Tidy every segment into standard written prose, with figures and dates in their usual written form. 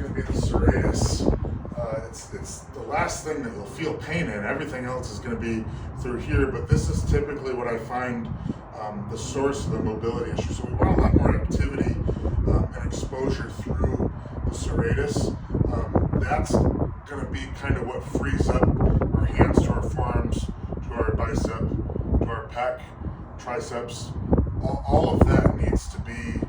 going to be the serratus. It's the last thing that you'll feel pain in. Everything else is going to be through here, but this is typically what I find the source of the mobility issue. So we want a lot more activity and exposure through the serratus. That's going to be kind of what frees up our hands to our forearms, to our bicep, to our pec, triceps. All of that needs to be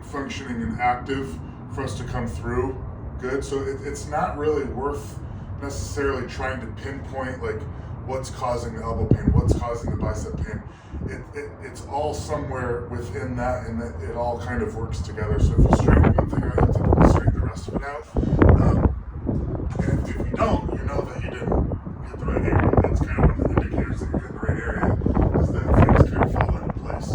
functioning and active for us to come through good. So it's not really worth necessarily trying to pinpoint like what's causing the elbow pain, what's causing the bicep pain. It's all somewhere within that, and it all kind of works together. So if you straighten one thing out, you have to straighten the rest of it out. And if you don't, you know that you didn't hit the right area. That's kind of one of the indicators that you're in the right area, is that things kind of fall into place.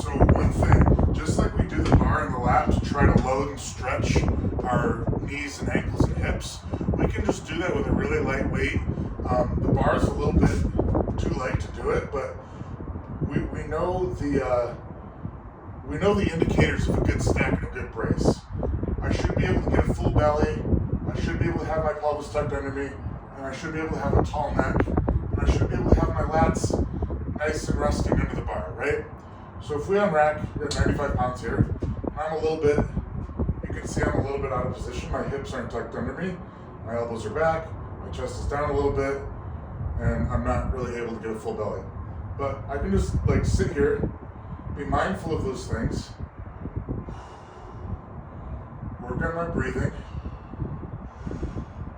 So one thing, just like we do the bar and the lat to try to load and stretch our knees and ankles and hips, we can just do that with a really light weight. The bar is a little bit too light to do it, but we know the indicators of a good stack and a good brace. I should be able to get a full belly, I should be able to have my pelvis tucked under me, and I should be able to have a tall neck, and I should be able to have my lats nice and resting under the bar, right? So if we unrack, we're at 95 pounds here, I'm a little bit, you can see I'm a little bit out of position, my hips aren't tucked under me, my elbows are back, my chest is down a little bit, and I'm not really able to get a full belly. But I can just like sit here, be mindful of those things, work on my breathing,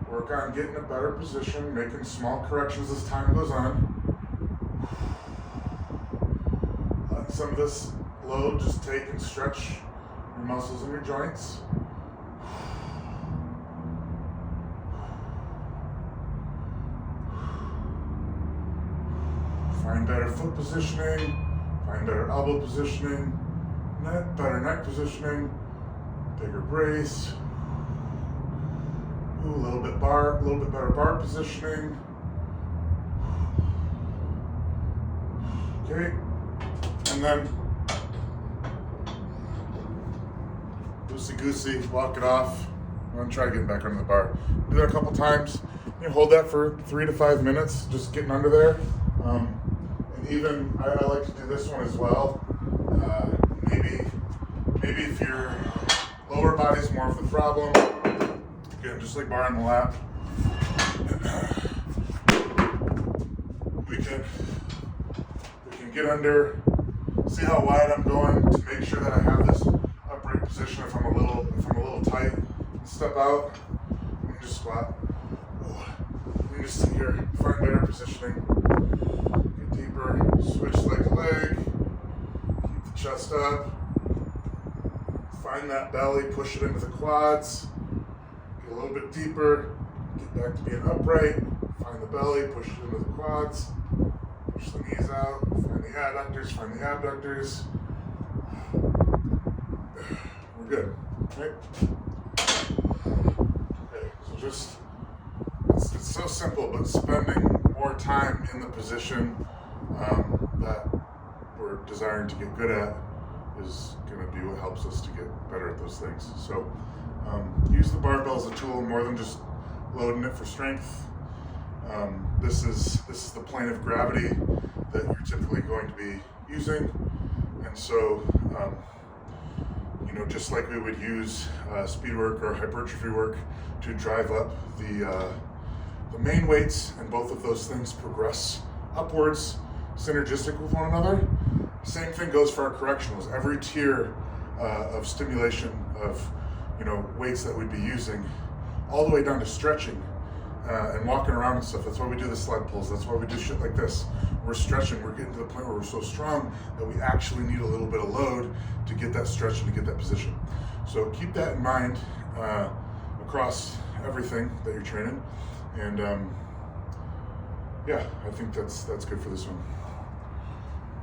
work on getting a better position, making small corrections as time goes on. Let some of this load just take and stretch your muscles in your joints. Find better foot positioning, find better elbow positioning, better neck positioning, bigger brace. Ooh, a little bit better bar positioning. Okay, and then loosey-goosey, walk it off. I'm gonna try getting back under the bar. Do that a couple times. You hold that for 3 to 5 minutes, just getting under there. And even I like to do this one as well. Maybe if your lower body's more of the problem, again, just like bar on the lap, we can get under, see how wide I'm going to make sure that I have this upright position. If I'm a little tight, step out and just squat. Let me just sit here, find better positioning, get deeper, switch leg to leg, keep the chest up, find that belly, push it into the quads, get a little bit deeper, get back to being upright, find the belly, push it into the quads, push the knees out, find the adductors, find the abductors. We're good, right? Okay, so just, it's so simple, but spending more time in the position that we're desiring to get good at is going to be what helps us to get better at those things. So use the barbell as a tool more than just loading it for strength. This is the plane of gravity that you're typically going to be using, and so just like we would use speed work or hypertrophy work to drive up the main weights, and both of those things progress upwards, synergistic with one another. Same thing goes for our correctionals. Every tier of stimulation of weights that we'd be using, all the way down to stretching and walking around and stuff. That's why we do the sled pulls. That's why we do shit like this. We're stretching. We're getting to the point where we're so strong that we actually need a little bit of load to get that stretch and to get that position. So keep that in mind across everything that you're training. And I think that's good for this one.